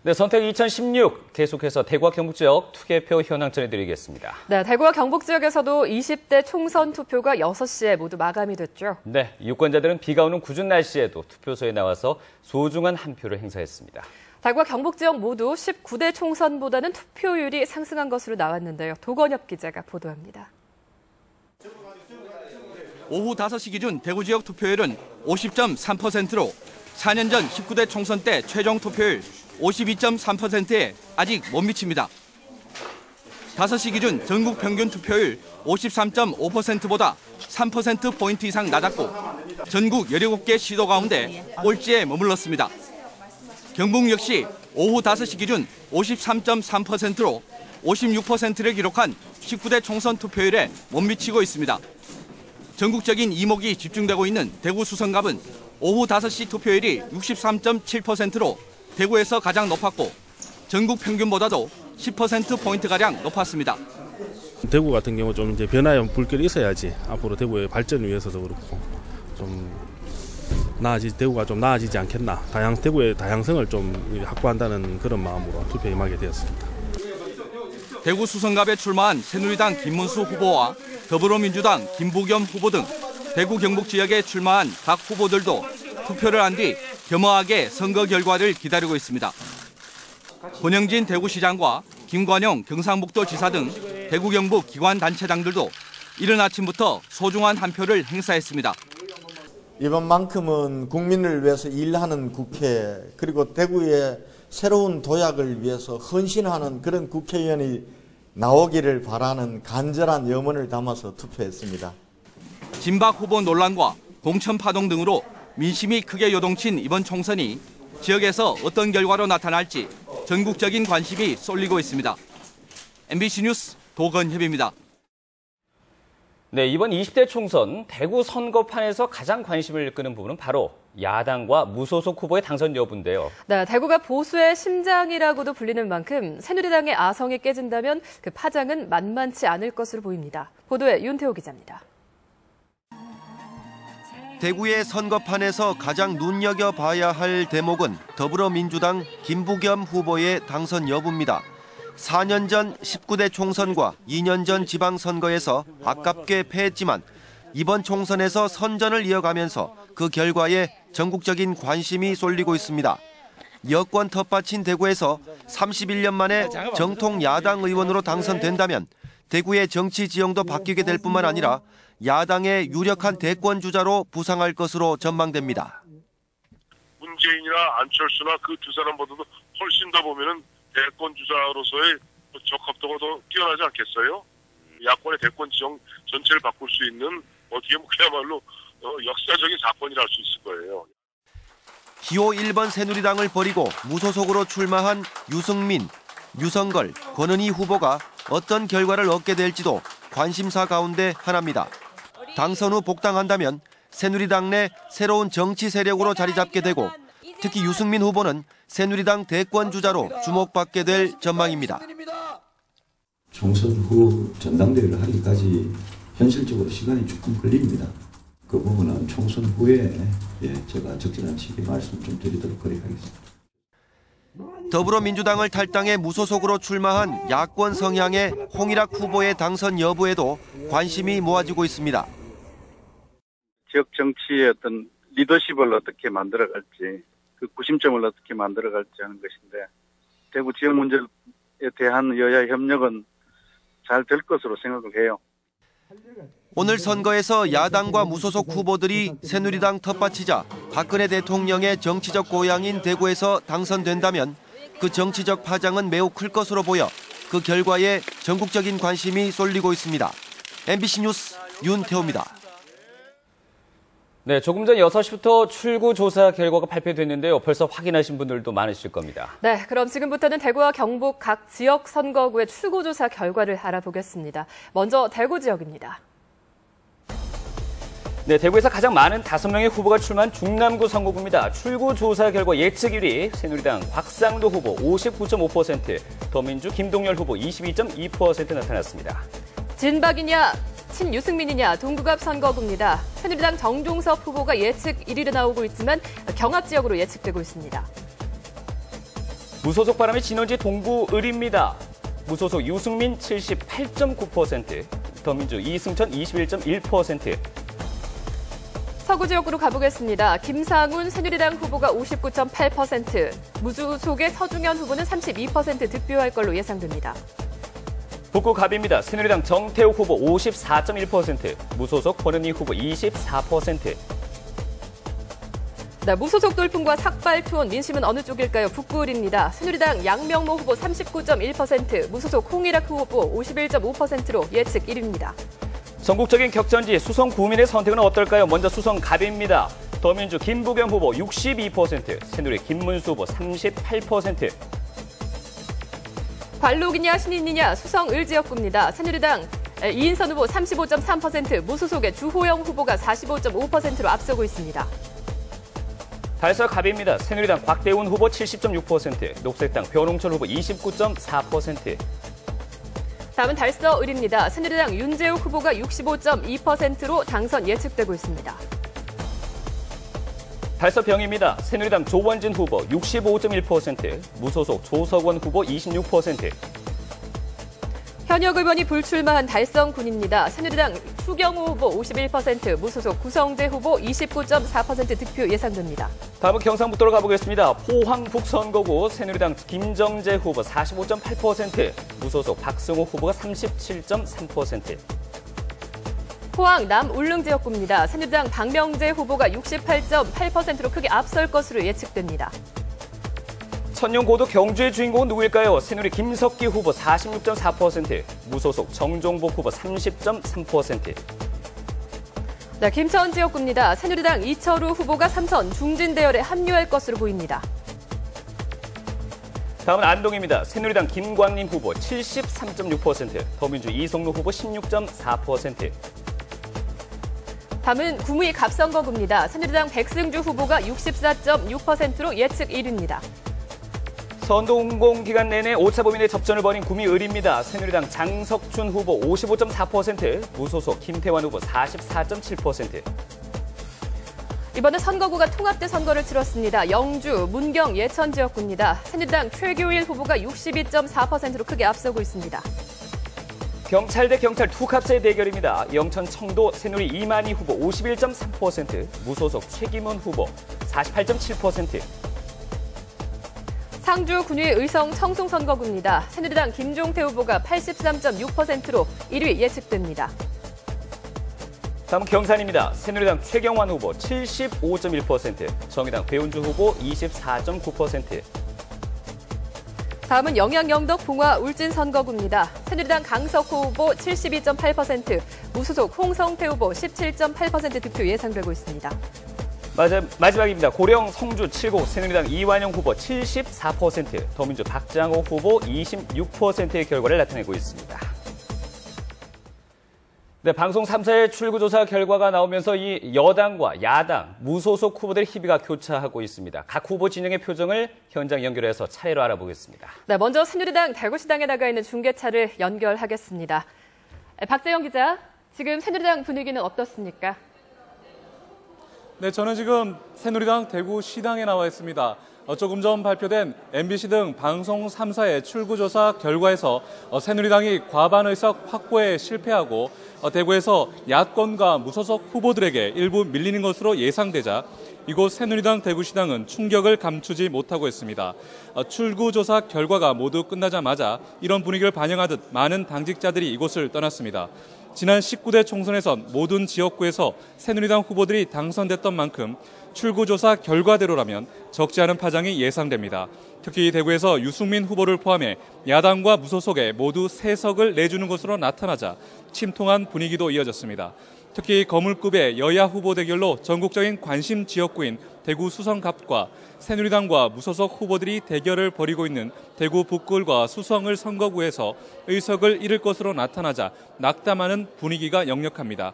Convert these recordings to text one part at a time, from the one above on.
네, 선택 2016 계속해서 대구와 경북 지역 투개표 현황 전해드리겠습니다. 네, 대구와 경북 지역에서도 20대 총선 투표가 6시에 모두 마감이 됐죠. 네, 유권자들은 비가 오는 궂은 날씨에도 투표소에 나와서 소중한 한 표를 행사했습니다. 대구와 경북 지역 모두 19대 총선보다는 투표율이 상승한 것으로 나왔는데요. 도건엽 기자가 보도합니다. 오후 5시 기준 대구 지역 투표율은 50.3%로 4년 전 19대 총선 때 최종 투표율 52.3%에 아직 못 미칩니다. 5시 기준 전국 평균 투표율 53.5%보다 3%포인트 이상 낮았고 전국 17개 시도 가운데 꼴찌에 머물렀습니다. 경북 역시 오후 5시 기준 53.3%로 56%를 기록한 19대 총선 투표율에 못 미치고 있습니다. 전국적인 이목이 집중되고 있는 대구 수성갑은 오후 5시 투표율이 63.7%로 대구에서 가장 높았고 전국 평균보다도 10%포인트가량 높았습니다. 대구 같은 경우 좀 이제 변화의 불길이 있어야지 앞으로 대구의 발전을 위해서도 그렇고 좀 대구가 좀 나아지지 않겠나. 대구의 다양성을 좀 확보한다는 그런 마음으로 투표에 임하게 되었습니다. 대구 수성갑에 출마한 새누리당 김문수 후보와 더불어민주당 김부겸 후보 등 대구 경북 지역에 출마한 각 후보들도 투표를 한 뒤 겸허하게 선거 결과를 기다리고 있습니다. 권영진 대구시장과 김관영 경상북도지사 등 대구 경북 기관단체장들도 이른 아침부터 소중한 한 표를 행사했습니다. 이번만큼은 국민을 위해서 일하는 국회, 그리고 대구의 새로운 도약을 위해서 헌신하는 그런 국회의원이 나오기를 바라는 간절한 염원을 담아서 투표했습니다. 진박 후보 논란과 공천 파동 등으로 민심이 크게 요동친 이번 총선이 지역에서 어떤 결과로 나타날지 전국적인 관심이 쏠리고 있습니다. MBC 뉴스 도건협입니다. 네, 이번 20대 총선 대구 선거판에서 가장 관심을 끄는 부분은 바로 야당과 무소속 후보의 당선 여부인데요. 네, 대구가 보수의 심장이라고도 불리는 만큼 새누리당의 아성이 깨진다면 그 파장은 만만치 않을 것으로 보입니다. 보도에 윤태호 기자입니다. 대구의 선거판에서 가장 눈여겨봐야 할 대목은 더불어민주당 김부겸 후보의 당선 여부입니다. 4년 전 19대 총선과 2년 전 지방선거에서 아깝게 패했지만 이번 총선에서 선전을 이어가면서 그 결과에 전국적인 관심이 쏠리고 있습니다. 여권 텃밭인 대구에서 31년 만에 정통 야당 의원으로 당선된다면 대구의 정치 지형도 바뀌게 될 뿐만 아니라 야당의 유력한 대권 주자로 부상할 것으로 전망됩니다. 문재인이나 안철수나 그 두 사람보다도 훨씬 더 보면은 대권 주자로서의 적합도가 더 뛰어나지 않겠어요? 야권의 대권 지형 전체를 바꿀 수 있는 어떻게 그야말로 역사적인 사건이라 할 수 있을 거예요. 기호 1번 새누리당을 버리고 무소속으로 출마한 유승민, 유성걸, 권은희 후보가 어떤 결과를 얻게 될지도 관심사 가운데 하나입니다. 당선 후 복당한다면 새누리당 내 새로운 정치 세력으로 자리 잡게 되고 특히 유승민 후보는 새누리당 대권 주자로 주목받게 될 전망입니다. 총선 후 전당대회를 하기까지 현실적으로 시간이 조금 걸립니다. 그 부분은 총선 후에 제가 적절한 시기에 말씀 좀 드리도록 하겠습니다. 더불어민주당을 탈당해 무소속으로 출마한 야권 성향의 홍일학 후보의 당선 여부에도 관심이 모아지고 있습니다. 지역 정치의 어떤 리더십을 어떻게 만들어갈지, 그 구심점을 어떻게 만들어갈지 하는 것인데 대구 지역 문제에 대한 여야 협력은 잘 될 것으로 생각을 해요. 오늘 선거에서 야당과 무소속 후보들이 새누리당 텃밭이자 박근혜 대통령의 정치적 고향인 대구에서 당선된다면 그 정치적 파장은 매우 클 것으로 보여 그 결과에 전국적인 관심이 쏠리고 있습니다. MBC 뉴스 윤태호입니다. 네, 조금 전 6시부터 출구조사 결과가 발표됐는데요. 벌써 확인하신 분들도 많으실 겁니다. 네, 그럼 지금부터는 대구와 경북 각 지역 선거구의 출구조사 결과를 알아보겠습니다. 먼저 대구 지역입니다. 네, 대구에서 가장 많은 5명의 후보가 출마한 중남구 선거구입니다. 출구조사 결과 예측 1위 새누리당 곽상도 후보 59.5%, 더민주 김동열 후보 22.2% 나타났습니다. 진박이냐 친유승민이냐 동구갑 선거구입니다. 새누리당 정종섭 후보가 예측 1위로 나오고 있지만 경합 지역으로 예측되고 있습니다. 무소속 바람의 진원지 동구을입니다. 무소속 유승민 78.9%, 더민주 이승천 21.1%. 서구 지역으로 가보겠습니다. 김상훈 새누리당 후보가 59.8%, 무소속의 서중현 후보는 32% 득표할 걸로 예상됩니다. 북구 갑입니다. 새누리당 정태욱 후보 54.1%, 무소속 권은희 후보 24%. 네, 무소속 돌풍과 삭발투혼 민심은 어느 쪽일까요? 북구을입니다. 새누리당 양명모 후보 39.1%, 무소속 홍일학 후보 51.5%로 예측 1위입니다. 전국적인 격전지 수성 구민의 선택은 어떨까요? 먼저 수성 갑입니다. 더민주 김부겸 후보 62%, 새누리 김문수 후보 38%. 관록이냐 신인이냐 수성을 지역구입니다. 새누리당 이인선 후보 35.3%, 무소속의 주호영 후보가 45.5%로 앞서고 있습니다. 달서 갑입니다. 새누리당 곽대훈 후보 70.6%, 녹색당 변홍철 후보 29.4%. 다음은 달서을입니다. 새누리당 윤재욱 후보가 65.2%로 당선 예측되고 있습니다. 달서병입니다. 새누리당 조원진 후보 65.1%, 무소속 조석원 후보 26%. 현역 의원이 불출마한 달성군입니다. 새누리당 추경호 후보 51%, 무소속 구성재 후보 29.4% 득표 예상됩니다. 다음은 경상북도로 가보겠습니다. 포항 북선거구 새누리당 김정재 후보 45.8%, 무소속 박승호 후보가 37.3%. 포항 남울릉 지역구입니다. 새누리당 박명재 후보가 68.8%로 크게 앞설 것으로 예측됩니다. 천년고도 경주의 주인공은 누구일까요? 새누리 김석기 후보 46.4%, 무소속 정종복 후보 30.3%. 네, 김천 지역구입니다. 새누리당 이철우 후보가 삼선 중진대열에 합류할 것으로 보입니다. 다음은 안동입니다. 새누리당 김광림 후보 73.6%, 더민주 이성루 후보 16.4%. 다음은 구무이 갑선거구입니다. 새누리당 백승주 후보가 64.6%로 예측 1위입니다. 선거운동 기간 내내 오차 범위 내 접전을 벌인 구미을입니다. 새누리당 장석춘 후보 55.4%, 무소속 김태환 후보 44.7%. 이번에 선거구가 통합돼 선거를 치렀습니다. 영주, 문경, 예천 지역구입니다. 새누리당 최교일 후보가 62.4%로 크게 앞서고 있습니다. 경찰 대 경찰 투캅스의 대결입니다. 영천 청도 새누리 이만희 후보 51.3%, 무소속 최기문 후보 48.7%. 상주 군위 의성 청송 선거구입니다. 새누리당 김종태 후보가 83.6%로 1위 예측됩니다. 다음은 경산입니다. 새누리당 최경환 후보 75.1%, 정의당 배운주 후보 24.9%. 다음은 영양 영덕 봉화 울진 선거구입니다. 새누리당 강석호 후보 72.8%, 무소속 홍성태 후보 17.8% 득표 예상되고 있습니다. 마지막입니다. 고령 성주 7구 새누리당 이완영 후보 74%, 더민주 박장호 후보 26%의 결과를 나타내고 있습니다. 네, 방송 3사의 출구조사 결과가 나오면서 이 여당과 야당, 무소속 후보들의 희비가 교차하고 있습니다. 각 후보 진영의 표정을 현장 연결해서 차례로 알아보겠습니다. 네, 먼저 새누리당 대구시당에 나가 있는 중계차를 연결하겠습니다. 박재영 기자, 지금 새누리당 분위기는 어떻습니까? 네, 저는 지금 새누리당 대구시당에 나와 있습니다. 조금 전 발표된 MBC 등 방송 3사의 출구조사 결과에서 새누리당이 과반 의석 확보에 실패하고 대구에서 야권과 무소속 후보들에게 일부 밀리는 것으로 예상되자 이곳 새누리당 대구시당은 충격을 감추지 못하고 있습니다. 출구조사 결과가 모두 끝나자마자 이런 분위기를 반영하듯 많은 당직자들이 이곳을 떠났습니다. 지난 19대 총선에선 모든 지역구에서 새누리당 후보들이 당선됐던 만큼 출구조사 결과대로라면 적지 않은 파장이 예상됩니다. 특히 대구에서 유승민 후보를 포함해 야당과 무소속에 모두 3석을 내주는 것으로 나타나자 침통한 분위기도 이어졌습니다. 특히 거물급의 여야 후보 대결로 전국적인 관심 지역구인 대구 수성갑과 새누리당과 무소속 후보들이 대결을 벌이고 있는 대구 북구을과 수성을 선거구에서 의석을 잃을 것으로 나타나자 낙담하는 분위기가 역력합니다.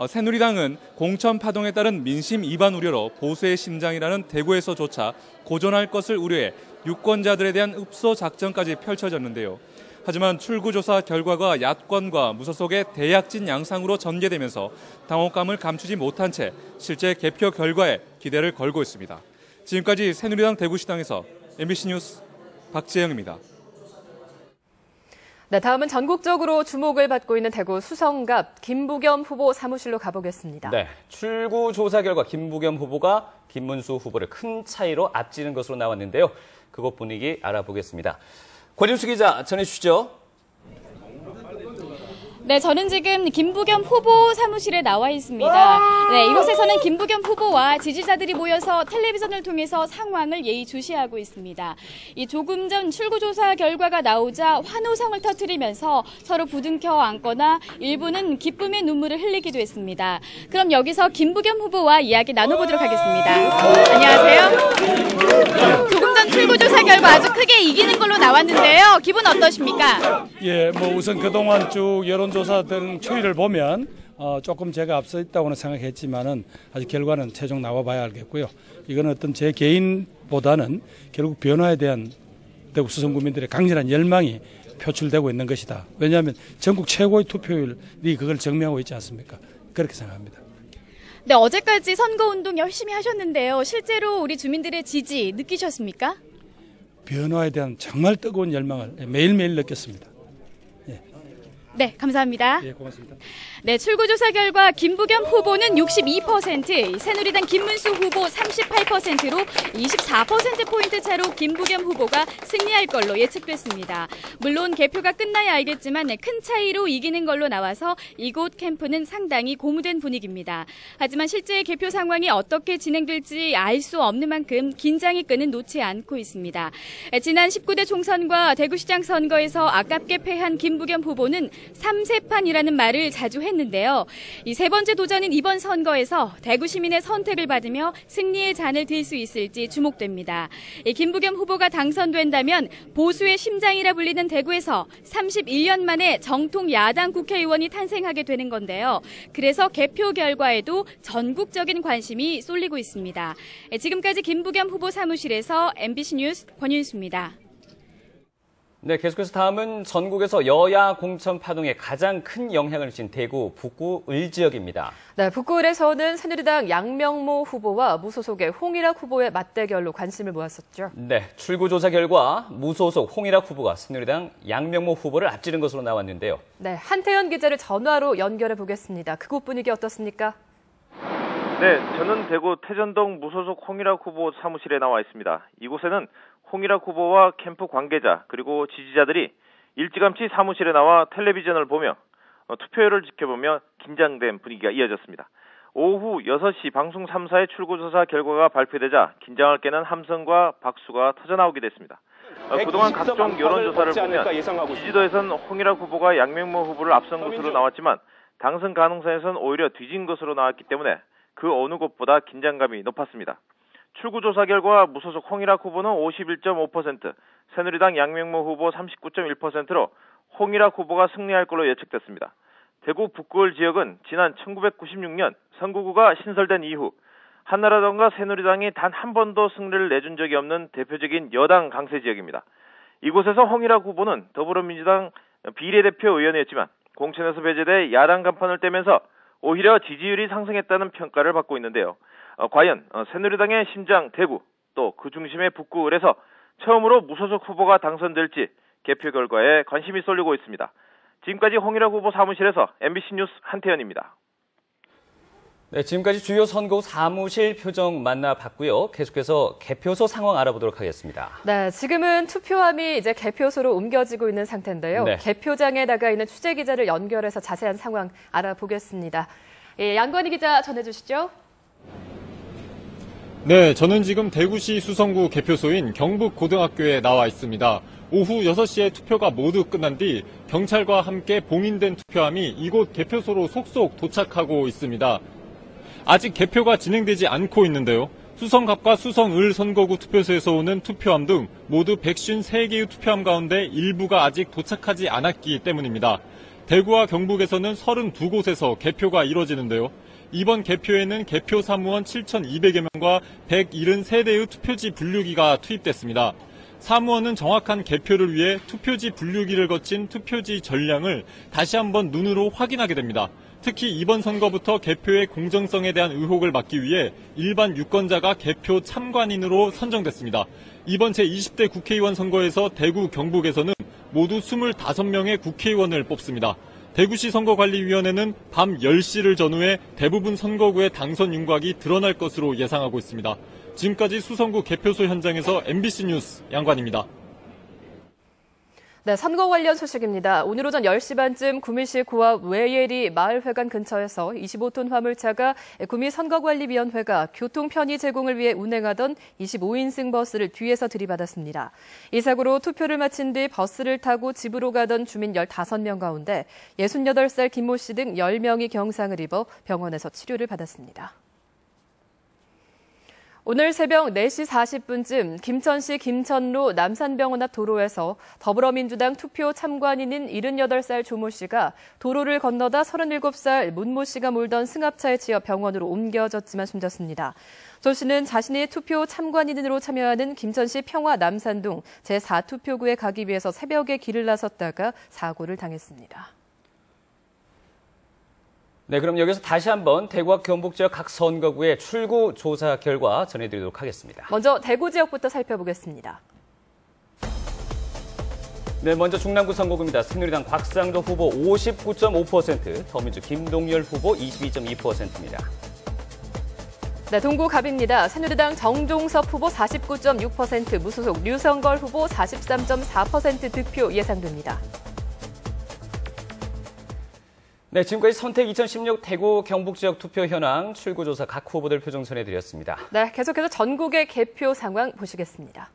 새누리당은 공천 파동에 따른 민심 이반 우려로 보수의 심장이라는 대구에서조차 고전할 것을 우려해 유권자들에 대한 읍소 작전까지 펼쳐졌는데요. 하지만 출구조사 결과가 야권과 무소속의 대약진 양상으로 전개되면서 당혹감을 감추지 못한 채 실제 개표 결과에 기대를 걸고 있습니다. 지금까지 새누리당 대구시당에서 MBC 뉴스 박재영입니다. 네, 다음은 전국적으로 주목을 받고 있는 대구 수성갑 김부겸 후보 사무실로 가보겠습니다. 네, 출구 조사 결과 김부겸 후보가 김문수 후보를 큰 차이로 앞지는 것으로 나왔는데요. 그것 분위기 알아보겠습니다. 권인수 기자 전해주시죠. 네, 저는 지금 김부겸 후보 사무실에 나와 있습니다. 네, 이곳에서는 김부겸 후보와 지지자들이 모여서 텔레비전을 통해서 상황을 예의주시하고 있습니다. 이 조금 전 출구조사 결과가 나오자 환호성을 터뜨리면서 서로 부둥켜 안거나 일부는 기쁨의 눈물을 흘리기도 했습니다. 그럼 여기서 김부겸 후보와 이야기 나눠보도록 하겠습니다. 안녕하세요. 조금 전 출구조사 결과 아주 크게 이기는 걸로 나왔는데요. 기분 어떠십니까? 예, 우선 그동안 쭉 여론조사 등 추이를 보면 조금 제가 앞서 있다고는 생각했지만은 아직 결과는 최종 나와봐야 알겠고요. 이건 어떤 제 개인보다는 결국 변화에 대한 대구 수성 구민들의 강렬한 열망이 표출되고 있는 것이다. 왜냐하면 전국 최고의 투표율이 그걸 증명하고 있지 않습니까? 그렇게 생각합니다. 네, 어제까지 선거운동 열심히 하셨는데요. 실제로 우리 주민들의 지지 느끼셨습니까? 변화에 대한 정말 뜨거운 열망을 매일매일 느꼈습니다. 네, 감사합니다. 예, 고맙습니다. 네, 출구조사 결과 김부겸 후보는 62%, 새누리당 김문수 후보 38%로 24%포인트 차로 김부겸 후보가 승리할 걸로 예측됐습니다. 물론 개표가 끝나야 알겠지만 큰 차이로 이기는 걸로 나와서 이곳 캠프는 상당히 고무된 분위기입니다. 하지만 실제 개표 상황이 어떻게 진행될지 알 수 없는 만큼 긴장의 끈은 놓지 않고 있습니다. 지난 19대 총선과 대구시장 선거에서 아깝게 패한 김부겸 후보는 3세판이라는 말을 자주 했는데요. 이 세 번째 도전인 이번 선거에서 대구 시민의 선택을 받으며 승리의 잔을 들 수 있을지 주목됩니다. 김부겸 후보가 당선된다면 보수의 심장이라 불리는 대구에서 31년 만에 정통 야당 국회의원이 탄생하게 되는 건데요. 그래서 개표 결과에도 전국적인 관심이 쏠리고 있습니다. 지금까지 김부겸 후보 사무실에서 MBC 뉴스 권윤수입니다. 네, 계속해서 다음은 전국에서 여야 공천 파동에 가장 큰 영향을 준 대구 북구 을 지역입니다. 네, 북구을에서는 새누리당 양명모 후보와 무소속의 홍일학 후보의 맞대결로 관심을 모았었죠. 네, 출구조사 결과 무소속 홍일학 후보가 새누리당 양명모 후보를 앞지른 것으로 나왔는데요. 네, 한태현 기자를 전화로 연결해 보겠습니다. 그곳 분위기 어떻습니까? 네, 저는 대구 태전동 무소속 홍일학 후보 사무실에 나와 있습니다. 이곳에는 홍일학 후보와 캠프 관계자 그리고 지지자들이 일찌감치 사무실에 나와 텔레비전을 보며 투표율을 지켜보며 긴장된 분위기가 이어졌습니다. 오후 6시 방송 3사의 출구조사 결과가 발표되자 긴장을 깨는 함성과 박수가 터져나오게 됐습니다. 그동안 각종 여론조사를 보면 지지도에선 홍일학 후보가 양명모 후보를 앞선 것으로 나왔지만 당선 가능성에선 오히려 뒤진 것으로 나왔기 때문에 그 어느 곳보다 긴장감이 높았습니다. 출구조사 결과 무소속 홍일학 후보는 51.5%, 새누리당 양명모 후보 39.1%로 홍일학 후보가 승리할 걸로 예측됐습니다. 대구 북구을 지역은 지난 1996년 선거구가 신설된 이후 한나라당과 새누리당이 단 한 번도 승리를 내준 적이 없는 대표적인 여당 강세 지역입니다. 이곳에서 홍일학 후보는 더불어민주당 비례대표 의원이었지만 공천에서 배제돼 야당 간판을 떼면서 오히려 지지율이 상승했다는 평가를 받고 있는데요. 과연 새누리당의 심장 대구 또 그 중심의 북구을에서 처음으로 무소속 후보가 당선될지 개표 결과에 관심이 쏠리고 있습니다. 지금까지 홍일학 후보 사무실에서 MBC 뉴스 한태현입니다. 네, 지금까지 주요 선거구 사무실 표정 만나봤고요. 계속해서 개표소 상황 알아보도록 하겠습니다. 네, 지금은 투표함이 이제 개표소로 옮겨지고 있는 상태인데요. 네. 개표장에 나가 있는 취재 기자를 연결해서 자세한 상황 알아보겠습니다. 예, 양건희 기자 전해주시죠. 네, 저는 지금 대구시 수성구 개표소인 경북고등학교에 나와 있습니다. 오후 6시에 투표가 모두 끝난 뒤 경찰과 함께 봉인된 투표함이 이곳 개표소로 속속 도착하고 있습니다. 아직 개표가 진행되지 않고 있는데요. 수성갑과 수성을 선거구 투표소에서 오는 투표함 등 모두 153개의 투표함 가운데 일부가 아직 도착하지 않았기 때문입니다. 대구와 경북에서는 32곳에서 개표가 이뤄지는데요. 이번 개표에는 개표 사무원 7,200여 명과 173대의 투표지 분류기가 투입됐습니다. 사무원은 정확한 개표를 위해 투표지 분류기를 거친 투표지 전량을 다시 한번 눈으로 확인하게 됩니다. 특히 이번 선거부터 개표의 공정성에 대한 의혹을 막기 위해 일반 유권자가 개표 참관인으로 선정됐습니다. 이번 제20대 국회의원 선거에서 대구, 경북에서는 모두 25명의 국회의원을 뽑습니다. 대구시 선거관리위원회는 밤 10시를 전후해 대부분 선거구의 당선 윤곽이 드러날 것으로 예상하고 있습니다. 지금까지 수성구 개표소 현장에서 MBC 뉴스 양관입니다. 네, 선거 관련 소식입니다. 오늘 오전 10시 반쯤 구미시 고압 외예리 마을회관 근처에서 25톤 화물차가 구미 선거관리위원회가 교통 편의 제공을 위해 운행하던 25인승 버스를 뒤에서 들이받았습니다. 이 사고로 투표를 마친 뒤 버스를 타고 집으로 가던 주민 15명 가운데 68살 김모 씨 등 10명이 경상을 입어 병원에서 치료를 받았습니다. 오늘 새벽 4시 40분쯤 김천시 김천로 남산병원 앞 도로에서 더불어민주당 투표 참관인인 78살 조모 씨가 도로를 건너다 37살 문모 씨가 몰던 승합차에 치여 병원으로 옮겨졌지만 숨졌습니다. 조 씨는 자신이 투표 참관인으로 참여하는 김천시 평화 남산동 제4투표구에 가기 위해서 새벽에 길을 나섰다가 사고를 당했습니다. 네, 그럼 여기서 다시 한번 대구와 경북 지역 각 선거구의 출구 조사 결과 전해드리도록 하겠습니다. 먼저 대구 지역부터 살펴보겠습니다. 네, 먼저 중남구 선거구입니다. 새누리당 곽상도 후보 59.5%, 더민주 김동열 후보 22.2%입니다. 네, 동구 갑입니다. 새누리당 정종섭 후보 49.6%, 무소속 류성걸 후보 43.4% 득표 예상됩니다. 네, 지금까지 선택 2016 대구 경북 지역 투표 현황 출구조사 각 후보들 표정 전해드렸습니다. 네, 계속해서 전국의 개표 상황 보시겠습니다.